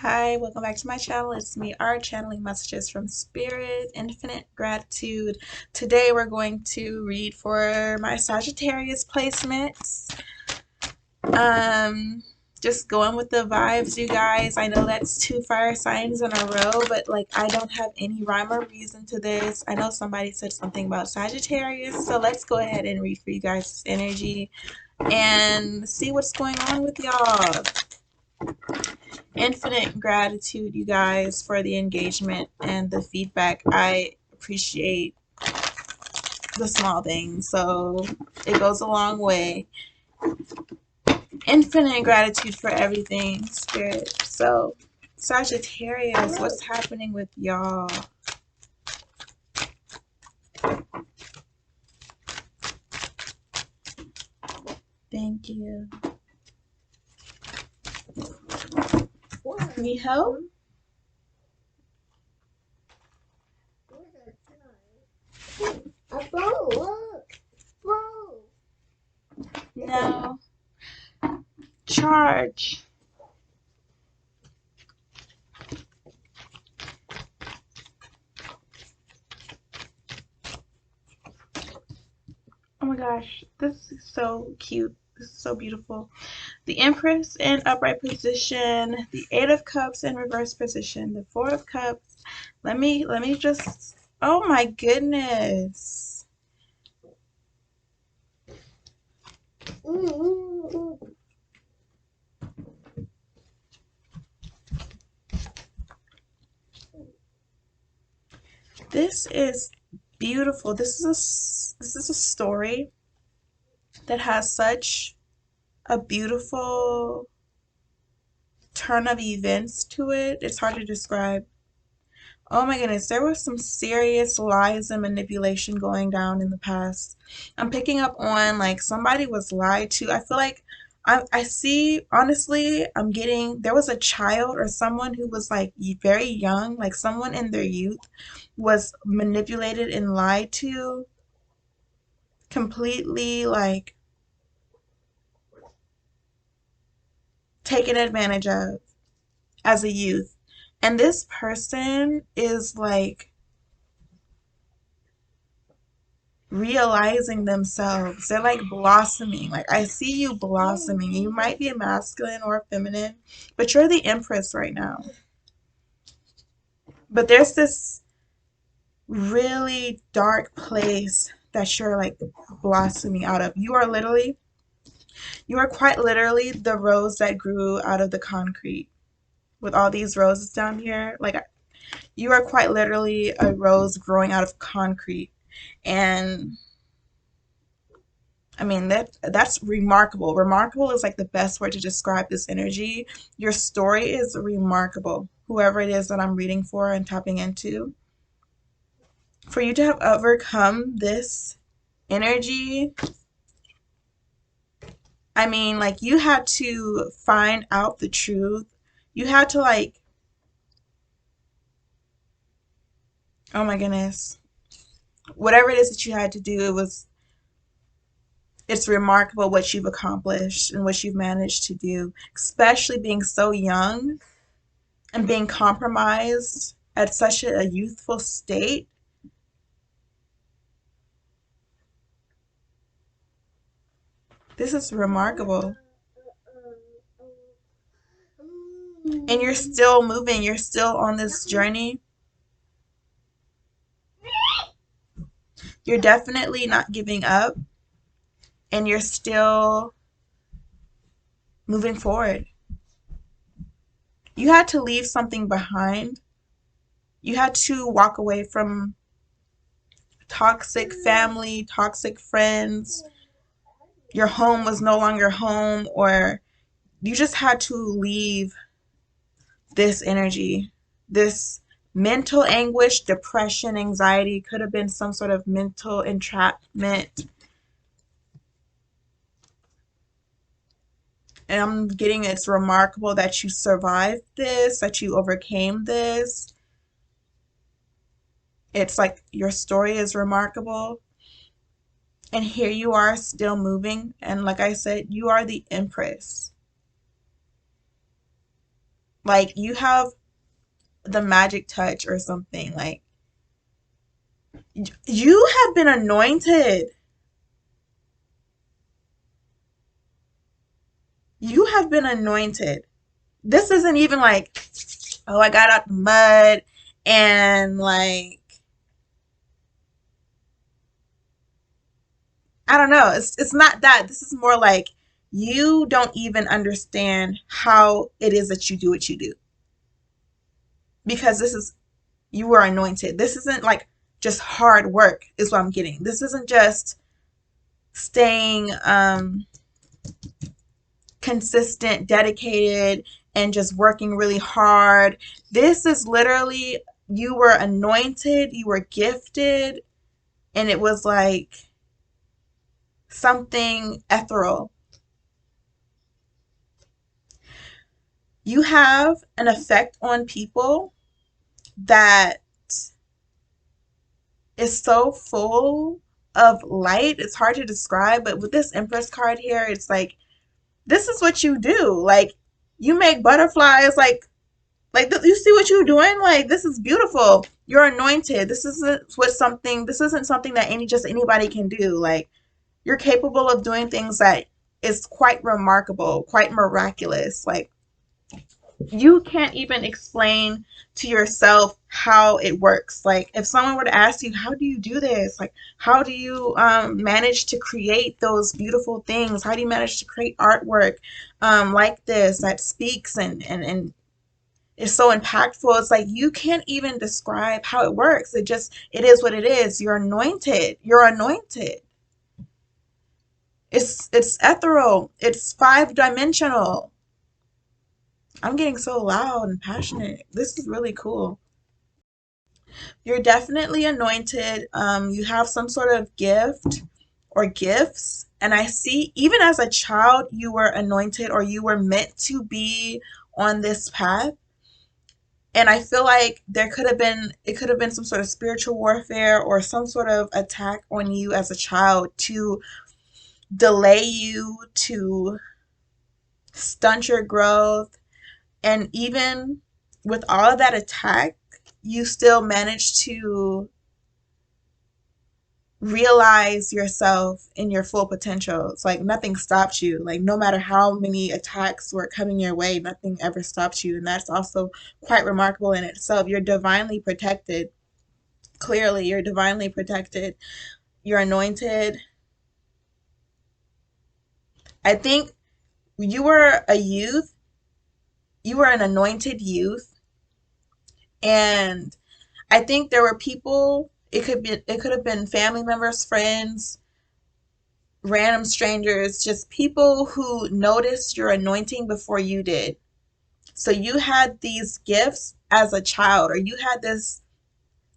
Hi, welcome back to my channel. It's me, Art, channeling messages from Spirit, infinite gratitude. Today we're going to read for my Sagittarius placements. Um, just going with the vibes, you guys. I know that's two fire signs in a row, but like I don't have any rhyme or reason to this. I know somebody said something about Sagittarius, so let's go ahead and read for you guys' energy and see what's going on with y'all. Infinite gratitude, you guys, for the engagement and the feedback. I appreciate the small things, so it goes a long way. Infinite gratitude for everything, Spirit. So, Sagittarius, what's happening with y'all? Thank you. Need help? No. Charge. Oh my gosh, this is so cute. This is so beautiful. The Empress in upright position, the Eight of Cups in reverse position, the Four of Cups. Let me just, oh my goodness. This is beautiful. This is a story that has such a beautiful turn of events to it. It's hard to describe. Oh my goodness, there was some serious lies and manipulation going down in the past. I'm picking up on like somebody was lied to. I feel like I see, honestly, I'm getting, there was a child or someone who was like very young, like someone in their youth was manipulated and lied to, completely like taken advantage of as a youth. And this person is like realizing themselves. They're like blossoming. Like I see you blossoming. You might be a masculine or a feminine, but you're the Empress right now. But there's this really dark place that you're like blossoming out of. You are quite literally the rose that grew out of the concrete. With all these roses down here, like you are quite literally a rose growing out of concrete. And I mean that's remarkable. Remarkable is like the best word to describe this energy. Your story is remarkable. Whoever it is that I'm reading for and tapping into. For you to have overcome this energy, I mean, like you had to find out the truth. You had to like, oh my goodness. Whatever it is that you had to do, it's remarkable what you've accomplished and what you've managed to do, especially being so young and being compromised at such a youthful state. This is remarkable. And you're still moving, you're still on this journey. You're definitely not giving up, and you're still moving forward. You had to leave something behind. You had to walk away from toxic family, toxic friends. Your home was no longer home, or you just had to leave this energy, this mental anguish, depression, anxiety. Could have been some sort of mental entrapment. And I'm getting, it's remarkable that you survived this, that you overcame this. It's like your story is remarkable. And here you are still moving. And like I said, you are the Empress. Like you have the magic touch or something. Like you have been anointed. You have been anointed. This isn't even like, oh, I got out the mud and like, I don't know. It's not that. This is more like you don't even understand how it is that you do what you do because this is you were anointed. This isn't like just hard work is what I'm getting. This isn't just staying consistent, dedicated, and just working really hard. This is literally you were anointed, you were gifted, and it was like something ethereal. You have an effect on people that is so full of light. It's hard to describe, but with this Empress card here, it's like this is what you do. Like you make butterflies. You see what you're doing. Like this is beautiful. You're anointed. This isn't something that anybody can do. Like you're capable of doing things that is quite remarkable, quite miraculous. Like you can't even explain to yourself how it works. Like if someone were to ask you, how do you do this? Like how do you manage to create those beautiful things? How do you manage to create artwork like this that speaks and is so impactful? It's like you can't even describe how it works. It is what it is. You're anointed. You're anointed. It's ethereal. It's five dimensional. I'm getting so loud and passionate. This is really cool. You're definitely anointed. You have some sort of gift or gifts. And I see, even as a child, you were anointed or you were meant to be on this path. And I feel like it could have been some sort of spiritual warfare or some sort of attack on you as a child to delay you, to stunt your growth. And even with all of that attack, you still manage to realize yourself in your full potential. It's like nothing stopped you. Like no matter how many attacks were coming your way, nothing ever stopped you. And that's also quite remarkable in itself. You're divinely protected. Clearly, you're divinely protected. You're anointed. I think you were a youth. You were an anointed youth. And I think there were people, it could have been family members, friends, random strangers, just people who noticed your anointing before you did. So you had these gifts as a child, or you had this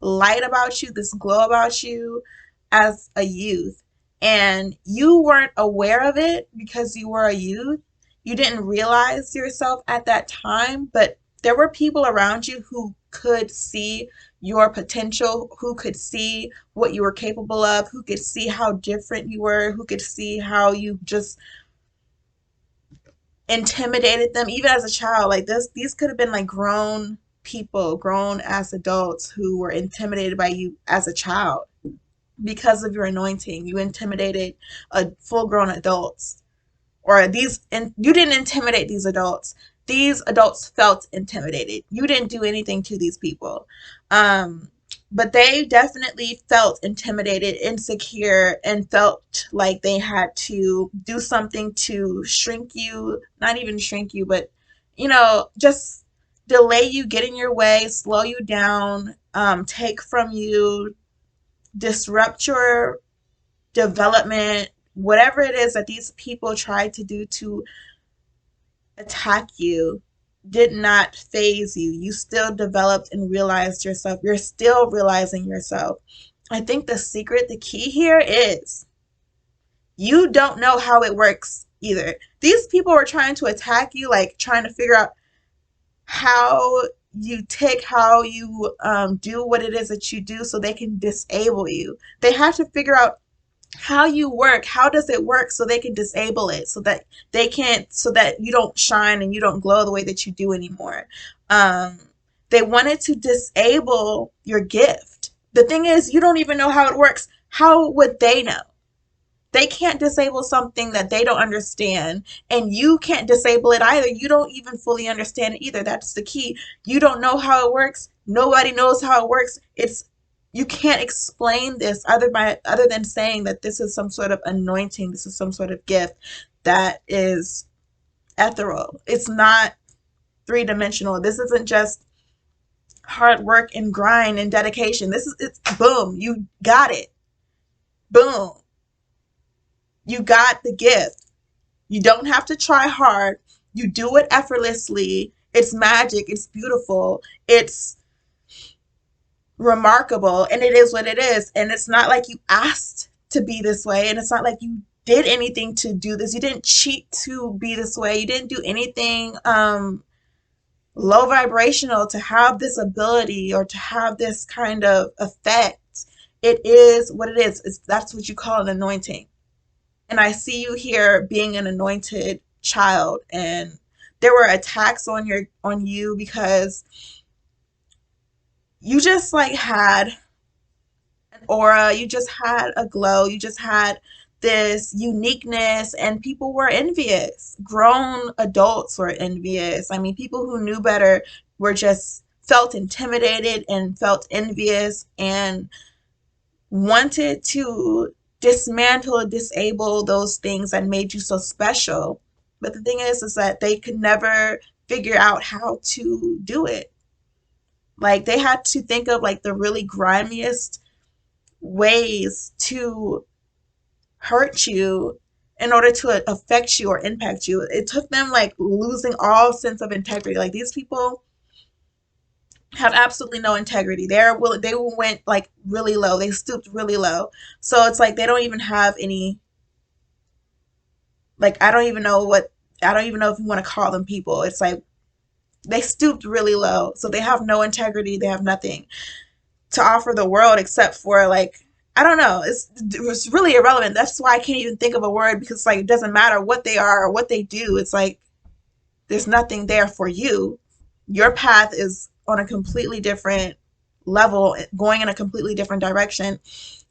light about you, this glow about you as a youth. And you weren't aware of it because you were a youth. You didn't realize yourself at that time, but there were people around you who could see your potential, who could see what you were capable of, who could see how different you were, who could see how you just intimidated them even as a child. Like these could have been like grown people, grown as adults who were intimidated by you as a child because of your anointing. You intimidated a full-grown adults, or these, and you didn't intimidate these adults. These adults felt intimidated. You didn't do anything to these people. Um, but they definitely felt intimidated, insecure, and felt like they had to do something to shrink you, not even shrink you, but, just delay you, get in your way, slow you down, take from you, disrupt your development, whatever it is that these people tried to do to attack you did not phase you. You still developed and realized yourself. You're still realizing yourself. I think the secret, the key here is you don't know how it works either. These people were trying to attack you, like trying to figure out how you tick, how you do what it is that you do so they can disable you. They have to figure out how you work, how does it work, so they can disable it, so that they can't, so that you don't shine and you don't glow the way that you do anymore. um they wanted to disable your gift. The thing is, you don't even know how it works. How would they know? They can't disable something that they don't understand, and you can't disable it either. You don't even fully understand it either. That's the key. You don't know how it works. Nobody knows how it works. It's, you can't explain this other than saying that this is some sort of anointing. This is some sort of gift that is ethereal. It's not three-dimensional. This isn't just hard work and grind and dedication. This is, it's boom, you got it. Boom. You got the gift. You don't have to try hard. You do it effortlessly. It's magic. It's beautiful. It's remarkable. And it is what it is. And it's not like you asked to be this way. And it's not like you did anything to do this. You didn't cheat to be this way. You didn't do anything low vibrational to have this ability or to have this kind of effect. It is what it is. That's what you call an anointing. And I see you here being an anointed child, and there were attacks on you because you just like had an aura, you just had a glow, you just had this uniqueness, and people were envious. Grown adults were envious. I mean, people who knew better were just felt intimidated and felt envious and wanted to dismantle and disable those things that made you so special. But the thing is that they could never figure out how to do it. Like they had to think of like the really grimiest ways to hurt you in order to affect you or impact you. It took them like losing all sense of integrity. Like these people have absolutely no integrity. They went like really low. They stooped really low. So it's like they don't even have any, like I don't even know if you want to call them people. It's like they stooped really low. So they have no integrity. They have nothing to offer the world except for like, I don't know. It's really irrelevant. That's why I can't even think of a word, because like it doesn't matter what they are or what they do. It's like there's nothing there for you. Your path is on a completely different level, going in a completely different direction.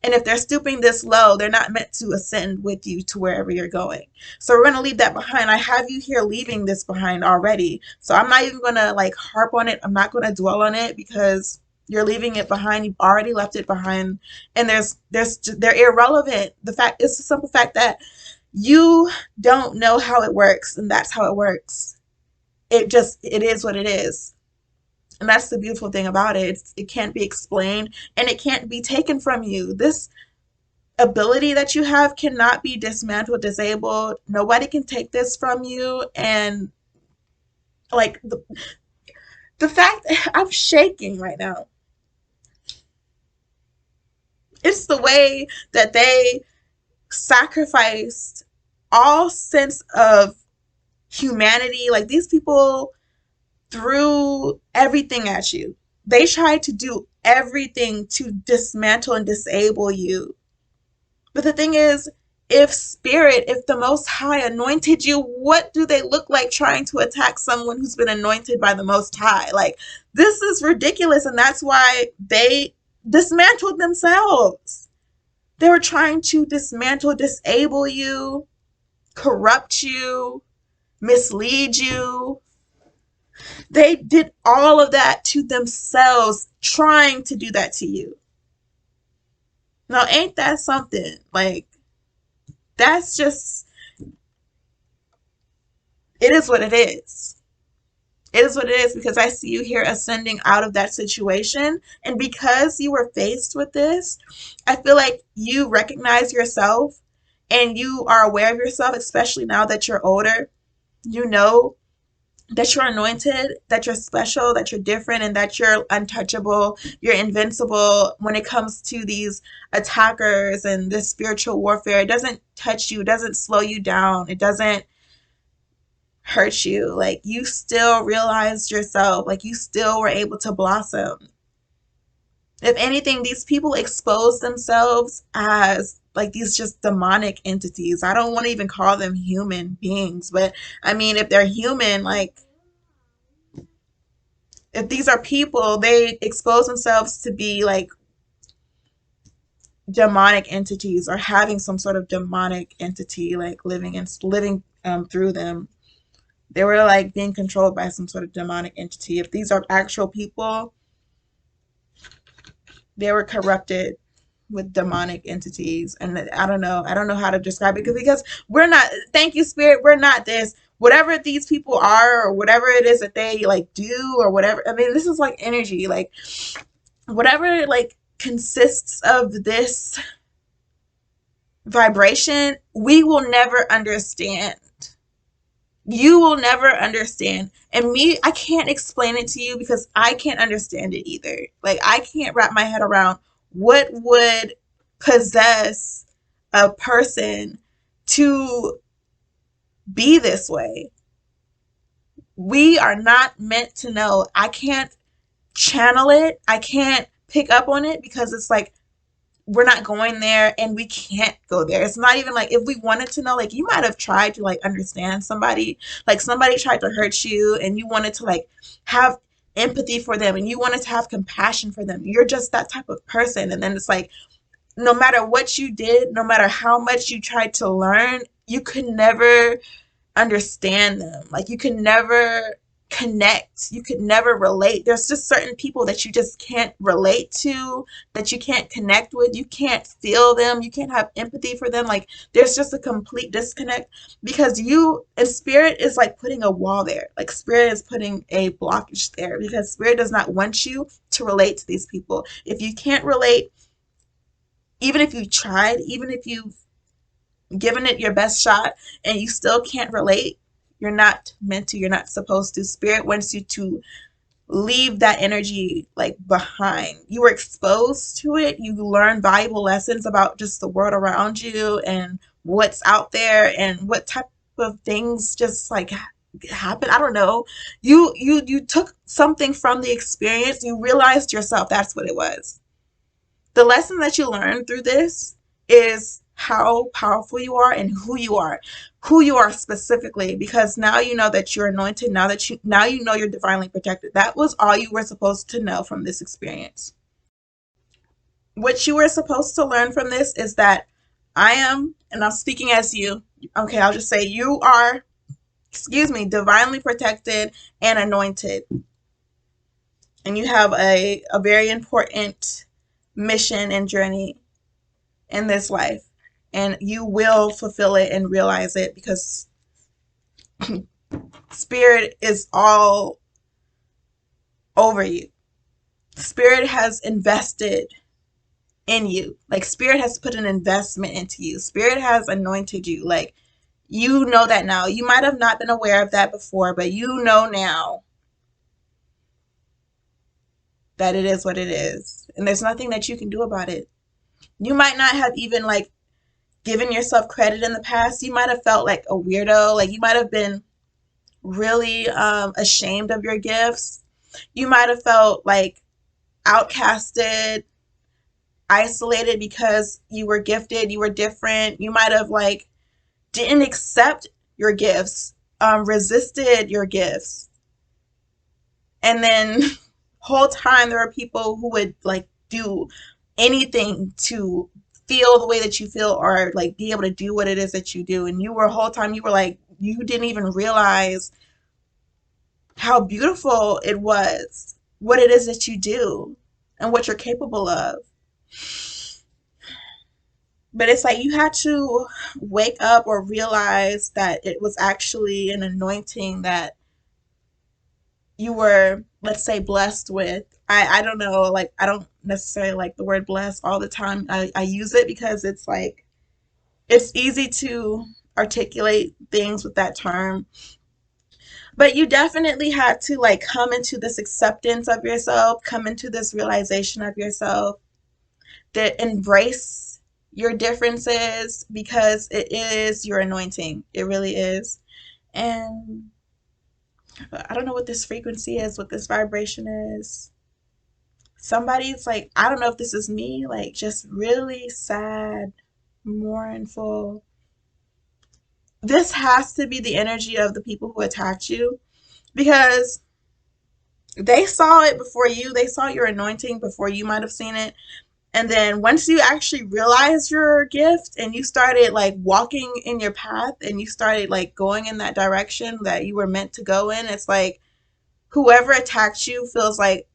And if they're stooping this low, they're not meant to ascend with you to wherever you're going. So we're going to leave that behind. I have you here leaving this behind already. So I'm not even going to like harp on it. I'm not going to dwell on it because you're leaving it behind. You've already left it behind. And they're irrelevant. The fact, it's the simple fact that you don't know how it works, and that's how it works. It is what it is. And that's the beautiful thing about it. It can't be explained and it can't be taken from you. This ability that you have cannot be dismantled, disabled. Nobody can take this from you. And like the fact I'm shaking right now. It's the way that they sacrificed all sense of humanity. Like these people threw everything at you. They tried to do everything to dismantle and disable you. But the thing is, if the Most High anointed you, what do they look like trying to attack someone who's been anointed by the Most High? Like, this is ridiculous, and that's why they dismantled themselves. They were trying to dismantle, disable you, corrupt you, mislead you. They did all of that to themselves, trying to do that to you. Now, ain't that something? Like, that's just, it is what it is. It is what it is, because I see you here ascending out of that situation. And because you were faced with this, I feel like you recognize yourself and you are aware of yourself, especially now that you're older. You know that you're anointed, that you're special, that you're different, and that you're untouchable, you're invincible when it comes to these attackers and this spiritual warfare. It doesn't touch you, it doesn't slow you down, it doesn't hurt you. Like, you still realized yourself, like you still were able to blossom. If anything, these people expose themselves as like these just demonic entities. I don't want to even call them human beings, but I mean, if they're human, like if these are people, they expose themselves to be like demonic entities or having some sort of demonic entity like living through them. They were like being controlled by some sort of demonic entity. If these are actual people, they were corrupted with demonic entities. And I don't know how to describe it because we're not, thank you, Spirit, we're not this. Whatever these people are or whatever it is that they like do or whatever. I mean, this is like energy, like whatever like consists of this vibration, we will never understand. You will never understand. And me, I can't explain it to you because I can't understand it either. Like, I can't wrap my head around what would possess a person to be this way. We are not meant to know. I can't channel it. I can't pick up on it because it's like we're not going there and we can't go there. It's not even like if we wanted to know, like you might have tried to like understand somebody, like somebody tried to hurt you and you wanted to like have empathy for them and you wanted to have compassion for them. You're just that type of person. And then it's like no matter what you did, no matter how much you tried to learn, you could never understand them. Like you can never connect. You could never relate. There's just certain people that you just can't relate to, that you can't connect with. You can't feel them. You can't have empathy for them. Like there's just a complete disconnect because you and spirit is like putting a wall there. Like spirit is putting a blockage there because spirit does not want you to relate to these people. If you can't relate, even if you tried, even if you've given it your best shot and you still can't relate, you're not meant to, you're not supposed to. Spirit wants you to leave that energy like behind. You were exposed to it, you learn valuable lessons about just the world around you and what's out there and what type of things just like happen. I don't know. You took something from the experience, you realized yourself that's what it was. The lesson that you learn through this is how powerful you are and who you are specifically, because now you know that you're anointed, now you know you're divinely protected. That was all you were supposed to know from this experience. What you were supposed to learn from this is that I am, and I'm speaking as you, okay, I'll just say you are, excuse me, divinely protected and anointed. And you have a very important mission and journey in this life. And you will fulfill it and realize it because spirit is all over you. Spirit has invested in you. Like spirit has put an investment into you. Spirit has anointed you. Like you know that now. You might have not been aware of that before, but you know now that it is what it is. And there's nothing that you can do about it. You might not have even like given yourself credit in the past. You might have felt like a weirdo. Like you might have been really ashamed of your gifts. You might have felt like outcasted, isolated because you were gifted, you were different. You might have like didn't accept your gifts, resisted your gifts. And then whole time there were people who would like do anything to feel the way that you feel or like be able to do what it is that you do. And you were whole time you were like you didn't even realize how beautiful it was, what it is that you do and what you're capable of. But it's like you had to wake up or realize that it was actually an anointing that you were, let's say, blessed with. I don't know, like I don't necessarily like the word blessed all the time. I use it because it's like it's easy to articulate things with that term. But you definitely had to like come into this acceptance of yourself, come into this realization of yourself, that embrace your differences because it is your anointing. It really is. And I don't know what this frequency is, what this vibration is. Somebody's like, I don't know if this is me, like just really sad mournful. This has to be the energy of the people who attacked you, because they saw it before you. They saw your anointing before you might have seen it. And then once you actually realized your gift and you started like walking in your path and you started like going in that direction that you were meant to go in, it's like whoever attacked you feels like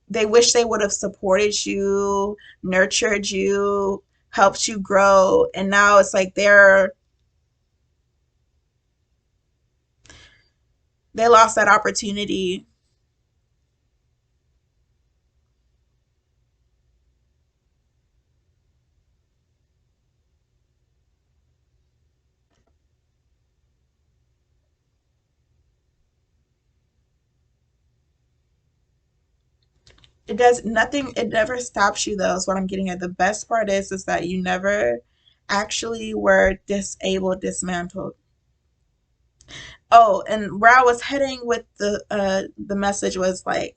they wish they would have supported you, nurtured you, helped you grow. And now it's like they lost that opportunity. It does nothing, it never stops you though, is what I'm getting at. The best part is that you never actually were disabled, dismantled. Oh, and where I was heading with the message was like,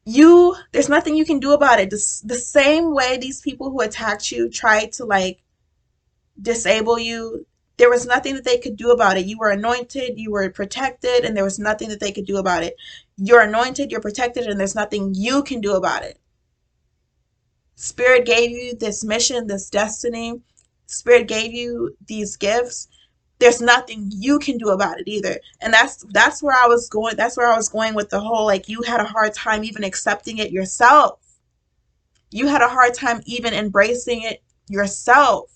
there's nothing you can do about it. The same way these people who attacked you tried to like disable you, there was nothing that they could do about it. You were anointed, you were protected, and there was nothing that they could do about it. You're anointed, you're protected, and there's nothing you can do about it. Spirit gave you this mission, this destiny. Spirit gave you these gifts. There's nothing you can do about it either. And that's where I was going. That's where I was going with the whole like you had a hard time even accepting it yourself. You had a hard time even embracing it yourself.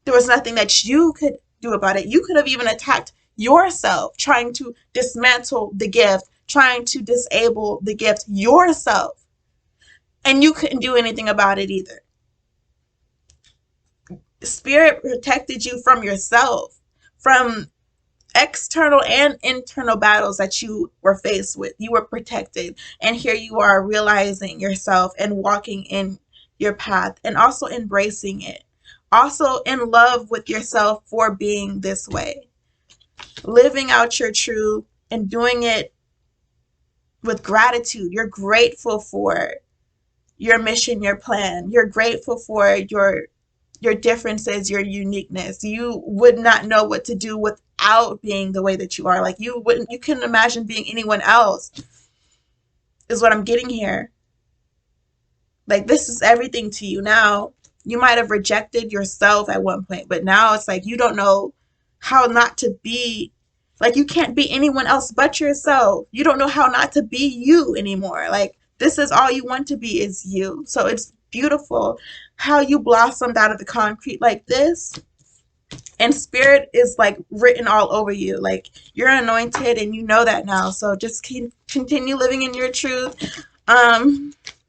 There was nothing that you could do about it. You could have even attacked yourself, trying to dismantle the gift, trying to disable the gift yourself. And you couldn't do anything about it either. Spirit protected you from yourself, from external and internal battles that you were faced with. You were protected. And here you are realizing yourself and walking in your path and also embracing it. Also in love with yourself for being this way. Living out your truth and doing it with gratitude. You're grateful for your mission, your plan. You're grateful for your differences, your uniqueness. You would not know what to do without being the way that you are. Like you couldn't imagine being anyone else, is what I'm getting here. Like this is everything to you now. You might have rejected yourself at one point, but now it's like you don't know how not to be, like you can't be anyone else but yourself. You don't know how not to be you anymore. Like this is all you want to be is you. So it's beautiful how you blossomed out of the concrete like this, and spirit is like written all over you. Like you're anointed and you know that now. So just continue living in your truth.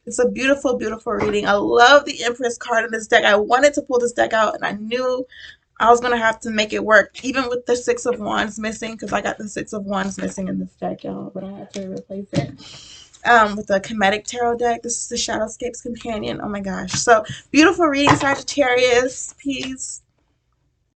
It's a beautiful, beautiful reading. I love the Empress card in this deck. I wanted to pull this deck out and I knew I was going to have to make it work, even with the Six of Wands missing, because I got the Six of Wands missing in this deck, y'all, but I had to replace it with the Comedic Tarot deck. This is the Shadowscapes Companion. Oh my gosh. So beautiful reading, Sagittarius. Peace.